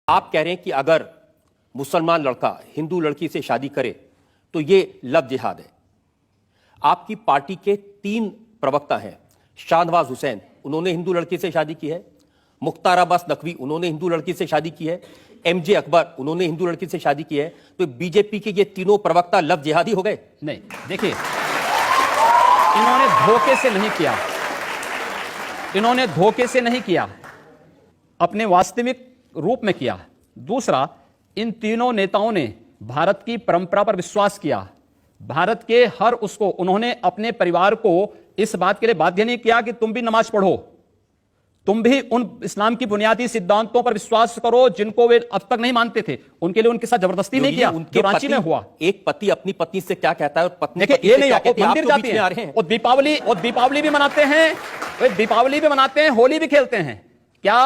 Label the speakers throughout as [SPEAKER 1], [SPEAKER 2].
[SPEAKER 1] आप कह रहे हैं कि अगर मुसलमान लड़का हिंदू लड़की से शादी करे तो ये लव जिहाद है। आपकी पार्टी के 3 प्रवक्ता हैं, शाहनवाज हुसैन, उन्होंने हिंदू लड़की से शादी की है, मुख्तार अब्बास नकवी, उन्होंने हिंदू लड़की से शादी की है, एमजे अकबर, उन्होंने हिंदू लड़की से शादी की है। तो बीजेपी के ये तीनों प्रवक्ता लव जिहादी हो गए?
[SPEAKER 2] नहीं, देखिए, इन्होंने धोखे से नहीं किया, इन्होंने धोखे से नहीं किया, अपने वास्तविक रूप में किया। दूसरा, इन तीनों नेताओं ने भारत की परंपरा पर विश्वास किया, भारत के हर उसको उन्होंने अपने परिवार को इस बात के लिए बाध्य नहीं किया कि तुम भी नमाज पढ़ो, तुम भी उन इस्लाम की बुनियादी सिद्धांतों पर विश्वास करो जिनको वे अब तक नहीं मानते थे। उनके लिए उनके साथ जबरदस्ती नहीं किया, जो रांची में हुआ।
[SPEAKER 1] एक पति अपनी पत्नी से क्या कहता है और पत्नी
[SPEAKER 2] देखिए, ये नहीं, मंदिर जाते हैं और दीपावली भी मनाते हैं, दीपावली भी मनाते हैं, होली भी खेलते हैं। क्या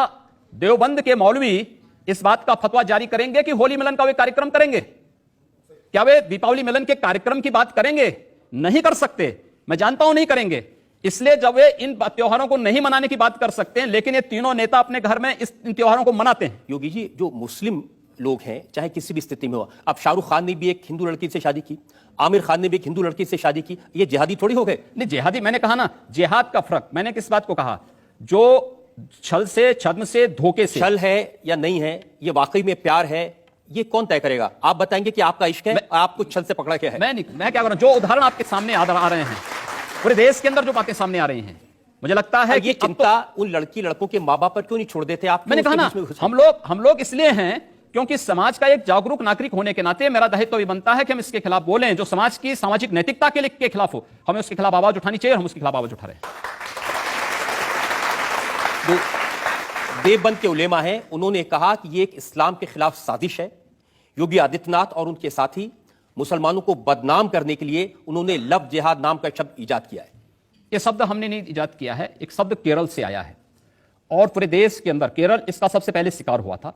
[SPEAKER 2] देवबंद के मौलवी इस बात का फतवा जारी करेंगे कि होली मिलन का वे कार्यक्रम करेंगे? क्या वे दीपावली मिलन के कार्यक्रम की बात करेंगे? नहीं कर सकते, मैं जानता हूं नहीं करेंगे। इसलिए जब वे इन त्योहारों को नहीं मनाने की बात कर सकते हैं, लेकिन ये तीनों नेता अपने घर में इन त्योहारों को मनाते हैं।
[SPEAKER 1] योगी जी, जो मुस्लिम लोग हैं, चाहे किसी भी स्थिति में हो, अब शाहरुख खान ने भी एक हिंदू लड़की से शादी की, आमिर खान ने भी एक हिंदू लड़की से शादी की, ये जिहादी थोड़ी हो गए?
[SPEAKER 2] नहीं, जिहादी मैंने कहा ना, जिहाद का फर्क मैंने किस बात को कहा? जो छल से, छद्म से, धोखे से।
[SPEAKER 1] छल है या नहीं है, ये वाकई में प्यार है, ये कौन तय करेगा? आप बताएंगे कि आपका इश्क है, आपको छल से पकड़ा क्या है?
[SPEAKER 2] मैं क्या करूं? जो उदाहरण आपके सामने आ रहे हैं, पूरे देश के अंदर जो बातें सामने आ रही हैं, मुझे लगता है
[SPEAKER 1] ये चिंता उन लड़की लड़कों के माँ बाप पर क्यों नहीं छोड़ देते आप?
[SPEAKER 2] मैंने कहा ना, हम लोग इसलिए हैं क्योंकि समाज का एक जागरूक नागरिक होने के नाते मेरा दायित्व भी बनता है कि हम इसके खिलाफ बोलें जो समाज की सामाजिक नैतिकता के खिलाफ हो। हमें उसके खिलाफ आवाज उठानी चाहिए, हम उसके खिलाफ आवाज उठा रहे हैं।
[SPEAKER 1] देवबंद के उलेमा हैं, उन्होंने कहा कि ये एक इस्लाम के खिलाफ साजिश है। योगी आदित्यनाथ और उनके साथी मुसलमानों को बदनाम करने के लिए उन्होंने लव जिहाद नाम का शब्द इजाद किया है।
[SPEAKER 2] यह शब्द हमने नहीं इजाद किया है, एक शब्द केरल से आया है और पूरे देश के अंदर केरल इसका सबसे पहले शिकार हुआ था।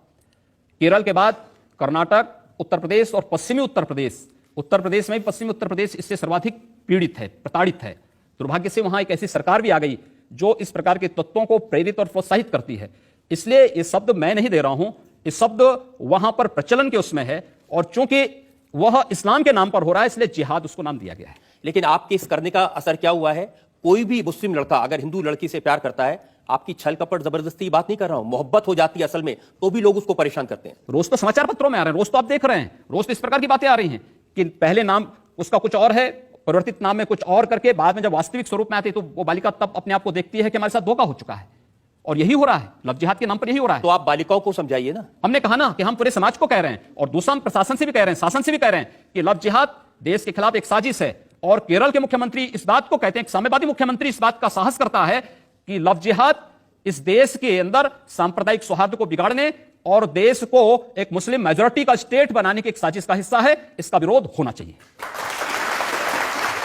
[SPEAKER 2] केरल के बाद कर्नाटक, उत्तर प्रदेश और पश्चिमी उत्तर प्रदेश, उत्तर प्रदेश में भी पश्चिमी उत्तर प्रदेश इससे सर्वाधिक पीड़ित है, प्रताड़ित है। दुर्भाग्य से वहां एक ऐसी सरकार भी आ गई जो इस प्रकार के तत्वों को प्रेरित और प्रोत्साहित करती है। इसलिए ये शब्द मैं नहीं दे रहा हूं, ये शब्द वहां पर प्रचलन के उसमें है और चूंकि वह इस्लाम के नाम पर हो रहा है इसलिए जिहाद उसको नाम दिया गया है।
[SPEAKER 1] लेकिन आपके इस करने का असर क्या हुआ है? कोई भी मुस्लिम लड़का अगर हिंदू लड़की से प्यार करता है, आपकी छल कपट जबरदस्ती बात नहीं कर रहा हूं, मोहब्बत हो जाती है असल में, तो भी लोग उसको परेशान करते हैं।
[SPEAKER 2] रोज तो समाचार पत्रों में आ रहे हैं, रोज तो आप देख रहे हैं, रोज तो इस प्रकार की बातें आ रही हैं कि पहले नाम उसका कुछ और है, परिवर्तित नाम में कुछ और करके बाद में जब वास्तविक स्वरूप में आती है तो वो बालिका तब अपने आप को देखती है कि हमारे साथ धोखा हो चुका है। और यही हो रहा है, लव जिहाद के नाम पर यही हो रहा है।
[SPEAKER 1] तो आप बालिकाओं को समझाइए ना।
[SPEAKER 2] हमने कहा ना कि हम पूरे समाज को कह रहे हैं और दूसरा हम प्रशासन से भी कह रहे हैं, शासन से भी कह रहे हैं कि लव जिहाद देश के खिलाफ एक साजिश है। और केरल के मुख्यमंत्री इस बात को कहते हैं, साम्यवादी मुख्यमंत्री इस बात का साहस करता है कि लव जिहाद इस देश के अंदर सांप्रदायिक सौहार्द को बिगाड़ने और देश को एक मुस्लिम मेजोरिटी का स्टेट बनाने की एक साजिश का हिस्सा है, इसका विरोध होना चाहिए।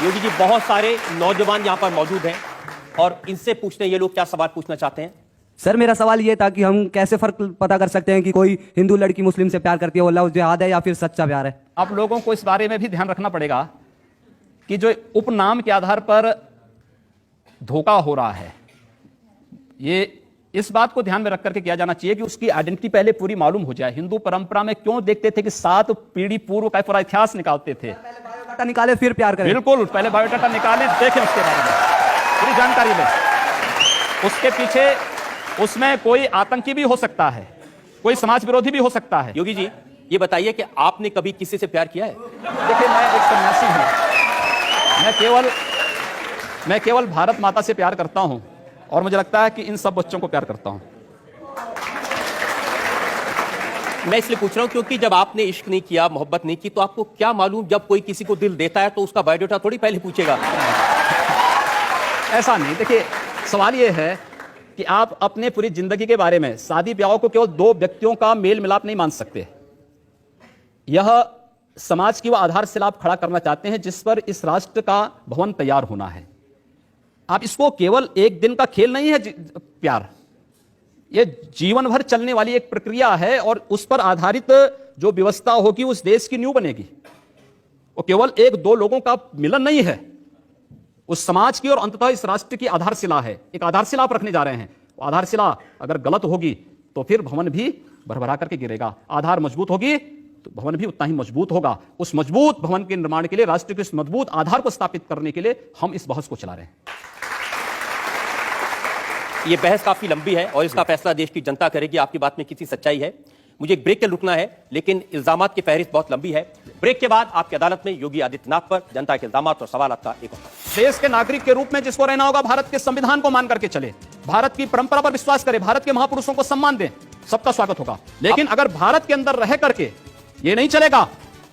[SPEAKER 1] योगी जी, बहुत सारे नौजवान यहां पर मौजूद हैं और इनसे पूछते हैं ये लोग क्या सवाल पूछना चाहते हैं।
[SPEAKER 3] सर, मेरा सवाल ये था कि हम कैसे फर्क पता कर सकते हैं कि कोई हिंदू लड़की मुस्लिम से प्यार करती है, वो लव जिहाद है या फिर सच्चा प्यार है?
[SPEAKER 2] आप लोगों को इस बारे में भी ध्यान रखना पड़ेगा कि जो उपनाम के आधार पर धोखा हो रहा है, ये इस बात को ध्यान में रख करके किया जाना चाहिए कि उसकी आइडेंटिटी पहले पूरी मालूम हो जाए। हिंदू परंपरा में क्यों देखते थे कि 7 पीढ़ी पूर्व का पूरा इतिहास निकालते थे।
[SPEAKER 3] बायोडाटा निकाले फिर प्यार करें।
[SPEAKER 2] बिल्कुल, पहले बायोडाटा निकाले, देखें उसके बारे में पूरी जानकारी लें। उसके पीछे उसमें कोई आतंकी भी हो सकता है, कोई समाज विरोधी भी हो सकता है।
[SPEAKER 1] योगी जी, ये बताइए कि आपने कभी किसी से प्यार किया है?
[SPEAKER 2] देखिए, मैं एक सन्यासी हूं, मैं केवल भारत माता से प्यार करता हूं और मुझे लगता है कि इन सब बच्चों को प्यार करता हूं।
[SPEAKER 1] मैं इसलिए पूछ रहा हूं क्योंकि जब आपने इश्क नहीं किया, मोहब्बत नहीं की, तो आपको क्या मालूम जब कोई किसी को दिल देता है तो उसका बायोडाटा थोड़ी पहले पूछेगा।
[SPEAKER 2] ऐसा नहीं, देखिए, सवाल यह है कि आप अपने पूरी जिंदगी के बारे में शादी ब्याह को केवल 2 व्यक्तियों का मेल मिलाप नहीं मान सकते। यह समाज की वो आधारशिला आप खड़ा करना चाहते हैं जिस पर इस राष्ट्र का भवन तैयार होना है। आप इसको केवल एक दिन का खेल नहीं है प्यार, यह जीवन भर चलने वाली एक प्रक्रिया है और उस पर आधारित जो व्यवस्था होगी उस देश की नींव बनेगी। वो केवल 1-2 लोगों का मिलन नहीं है, उस समाज की और अंततः इस राष्ट्र की आधारशिला है। एक आधारशिला आप रखने जा रहे हैं, वो आधारशिला अगर गलत होगी तो फिर भवन भी भरभरा करके गिरेगा। आधार मजबूत होगी तो भवन भी उतना ही मजबूत होगा। उस मजबूत भवन के निर्माण के लिए, राष्ट्र के इस मजबूत आधार को स्थापित करने के लिए हम इस बहस को चला रहे हैं।
[SPEAKER 1] ये बहस काफी लंबी है और इसका फैसला देश की जनता करेगी आपकी बात में कितनी सच्चाई है। मुझे एक ब्रेक के रुकना है, लेकिन इल्जामात की फहरिस्त बहुत लंबी है। ब्रेक के बाद आपकी अदालत में योगी आदित्यनाथ पर जनता के इल्जामात और सवाल का एक और
[SPEAKER 2] देश के नागरिक के रूप में जिसको रहना होगा, भारत के संविधान को मान करके चले, भारत की परंपरा पर विश्वास करे, भारत के महापुरुषों को सम्मान दें, सबका स्वागत होगा। लेकिन अगर भारत के अंदर रह करके ये नहीं चलेगा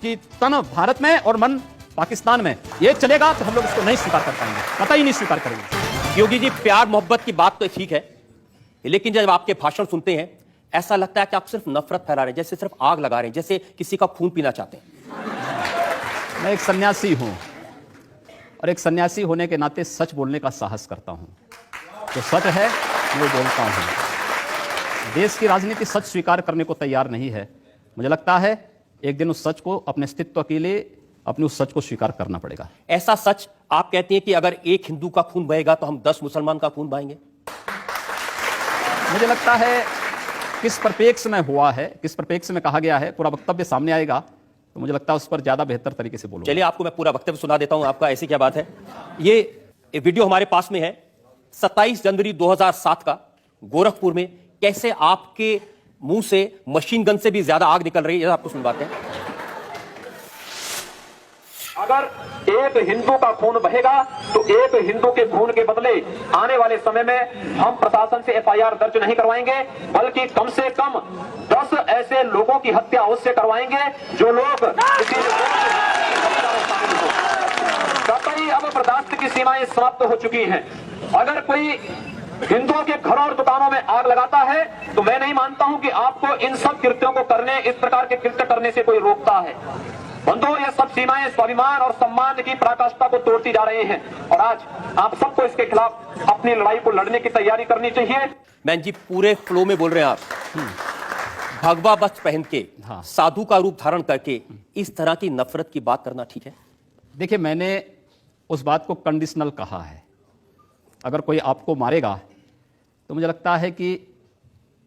[SPEAKER 2] कि तन भारत में और मन पाकिस्तान में, ये चलेगा तो हम लोग इसको नहीं स्वीकार कर पाएंगे, कतई नहीं स्वीकार करेंगे।
[SPEAKER 1] योगी जी, प्यार मोहब्बत की बात तो ठीक है, लेकिन जब आपके भाषण सुनते हैं ऐसा लगता है कि आप सिर्फ नफरत फैला रहे हैं, जैसे सिर्फ आग लगा रहे हैं, जैसे किसी का खून पीना चाहते हैं।
[SPEAKER 2] मैं एक सन्यासी हूं और एक सन्यासी होने के नाते सच बोलने का साहस करता हूं। जो सच है वो बोलता हूं। देश की राजनीति सच स्वीकार करने को तैयार नहीं है। मुझे लगता है एक दिन उस सच को, अपने अस्तित्व के लिए अपने उस सच को स्वीकार करना पड़ेगा।
[SPEAKER 1] ऐसा सच आप कहते हैं कि अगर एक हिंदू का खून बहेगा तो हम 10 मुसलमान का खून बहाएंगे?
[SPEAKER 2] मुझे लगता है किस परिप्रेक्ष्य में हुआ है, किस परिप्रेक्ष्य में कहा गया है, पूरा वक्तव्य सामने आएगा तो मुझे लगता है उस पर ज्यादा बेहतर तरीके से बोलूंगा।
[SPEAKER 1] चलिए आपको मैं पूरा वक्तव्य सुना देता हूं आपका, ऐसी क्या बात है। ये वीडियो हमारे पास में है 27 जनवरी 2007 का, गोरखपुर में कैसे आपके मुंह से मशीन गन से भी ज्यादा आग निकल रही है, आपको सुनवाते हैं।
[SPEAKER 4] अगर एक हिंदू का खून बहेगा तो एक हिंदू के खून के बदले आने वाले समय में हम प्रशासन से एफआईआर दर्ज नहीं करवाएंगे, बल्कि कम से कम 10 ऐसे लोगों की हत्या अवश्य करवाएंगे जो लोग कतई अब बर्दाश्त की सीमाएं समाप्त हो चुकी हैं। अगर कोई हिंदुओं के घरों और दुकानों में आग लगाता है तो मैं नहीं मानता हूं कि आपको इन सब कृत्यों को करने, इस प्रकार के कृत्य करने से कोई रोकता है। बंधुओं, ये सब सीमाएं स्वाभिमान और सम्मान की पराकाष्ठा को तोड़ती जा रही हैं और आज आप सबको इसके खिलाफ अपनी लड़ाई को लड़ने की तैयारी करनी चाहिए।
[SPEAKER 1] मैन जी, पूरे फ्लो में बोल रहे हैं आप। भगवा वस्त्र पहन के,
[SPEAKER 2] हाँ।
[SPEAKER 1] साधु का रूप धारण करके इस तरह की नफरत की बात करना ठीक है?
[SPEAKER 2] देखिए, मैंने उस बात को कंडीशनल कहा है। अगर कोई आपको मारेगा तो मुझे लगता है कि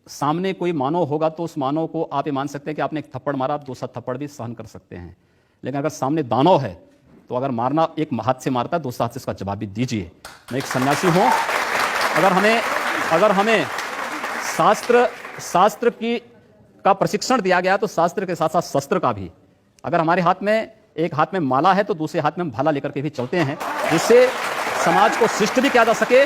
[SPEAKER 2] सामने कोई मानव होगा तो उस मानव को आप ये मान सकते हैं कि आपने एक थप्पड़ मारा, आप दूसरा थप्पड़ भी सहन कर सकते हैं। लेकिन अगर सामने दानव है तो अगर मारना एक हाथ से मारता है, दूसरा हाथ से इसका जवाब भी दीजिए। मैं एक सन्यासी हूं। अगर हमें शास्त्र की का प्रशिक्षण दिया गया तो शास्त्र के साथ साथ शस्त्र का भी। अगर हमारे हाथ में, एक हाथ में माला है तो दूसरे हाथ में हम भाला लेकर के भी चलते हैं, जिससे समाज को शिष्ट भी किया जा सके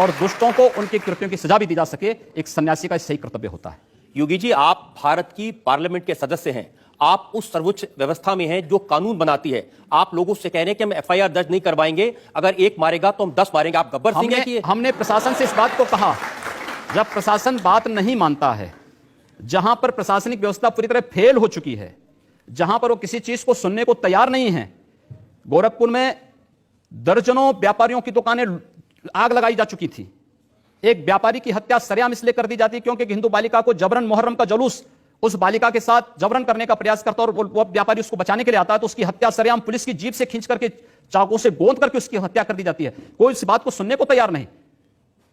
[SPEAKER 2] और दुष्टों को उनके कृत्यों की सजा भी दी जा सके। एक सन्यासी का सही कर्तव्य होता है।
[SPEAKER 1] योगी जी, आप भारत की पार्लियामेंट के सदस्य हैं, आप उस सर्वोच्च व्यवस्था में हैं जो कानून बनाती है। आप लोगों से कह रहे हैं कि हम एफआईआर दर्ज नहीं करवाएंगे, अगर एक मारेगा तो हम 10 मारेंगे। आप गब्बर सिंह हैं कि
[SPEAKER 2] हमने प्रशासन से इस बात को कहा। जब प्रशासन बात नहीं मानता है, जहां पर प्रशासनिक व्यवस्था पूरी तरह फेल हो चुकी है, जहां पर वो किसी चीज को सुनने को तैयार नहीं है। गोरखपुर में दर्जनों व्यापारियों की दुकानें आग लगाई जा चुकी थी। एक व्यापारी की हत्या सरेआम इसलिए कर दी जाती क्योंकि हिंदू बालिका को जबरन, मुहर्रम का जुलूस उस बालिका के साथ जबरन करने का प्रयास करता और वो व्यापारी उसको बचाने के लिए आता है तो उसकी हत्या सरेआम पुलिस की जीप से खींच करके, चाकू से गोंद करके उसकी हत्या कर दी जाती है। कोई इस बात को सुनने को तैयार नहीं।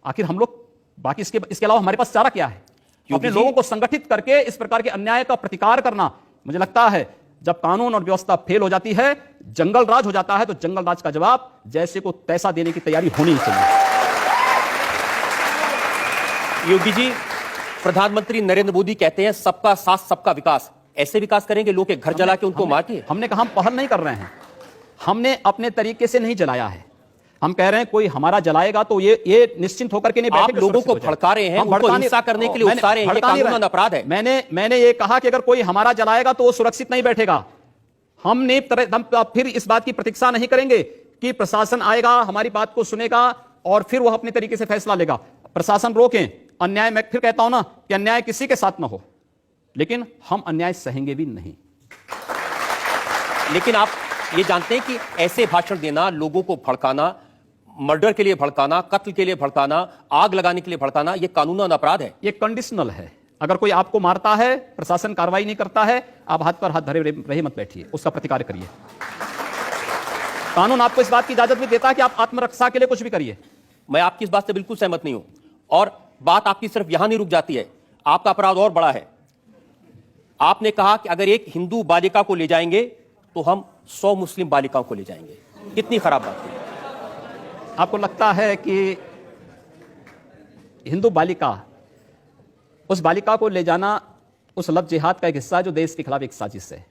[SPEAKER 2] आखिर हम लोग बाकी इसके अलावा हमारे पास चारा क्या है? अपने लोगों को संगठित करके इस प्रकार के अन्याय का प्रतिकार करना। मुझे लगता है जब कानून और व्यवस्था फेल हो जाती है, जंगल राज हो जाता है, तो जंगल राज का जवाब जैसे को तैसा देने की तैयारी होनी चाहिए।
[SPEAKER 1] योगी जी, प्रधानमंत्री नरेंद्र मोदी कहते हैं सबका साथ सबका विकास। ऐसे विकास करेंगे लोग के घर जला के उनको मार के?
[SPEAKER 2] हमने कहा हम पहल नहीं कर रहे हैं। हमने अपने तरीके से नहीं जलाया है। हम कह रहे हैं कोई हमारा जलाएगा तो ये निश्चिंत होकर के नहीं बैठे।
[SPEAKER 1] आप लोगों को भड़का रहे हैं, उनको हिंसा करने के लिए उकसा रहे हैं, ये कानूनन अपराध है।
[SPEAKER 2] मैंने ये कहा कि अगर कोई हमारा जलाएगा तो वो सुरक्षित नहीं बैठेगा। हम फिर इस बात की प्रतीक्षा नहीं करेंगे कि प्रशासन आएगा, हमारी बात को सुनेगा और फिर वह अपने तरीके से फैसला लेगा। प्रशासन रोकें अन्याय। मैं फिर कहता हूं ना कि अन्याय किसी के साथ ना हो, लेकिन हम अन्याय सहेंगे भी नहीं।
[SPEAKER 1] लेकिन आप ये जानते हैं कि ऐसे भाषण देना, लोगों को भड़काना, मर्डर के लिए भड़काना, कत्ल के लिए भड़काना, आग लगाने के लिए भड़काना, यह कानूनन अपराध है।
[SPEAKER 2] यह कंडीशनल है। अगर कोई आपको मारता है, प्रशासन कार्रवाई नहीं करता है, आप हाथ पर हाथ धरे रहे मत बैठिए, उसका प्रतिकार करिए। कानून आपको इस बात की इजाजत भी देता है कि आप आत्मरक्षा के लिए कुछ भी करिए।
[SPEAKER 1] मैं आपकी इस बात से बिल्कुल सहमत नहीं हूं। और बात आपकी सिर्फ यहां नहीं रुक जाती है, आपका अपराध और बड़ा है। आपने कहा कि अगर एक हिंदू बालिका को ले जाएंगे तो हम 100 मुस्लिम बालिकाओं को ले जाएंगे। कितनी खराब बात है।
[SPEAKER 2] आपको लगता है कि हिंदू बालिका, उस बालिका को ले जाना उस लव जिहाद का एक हिस्सा है जो देश के खिलाफ एक साजिश है?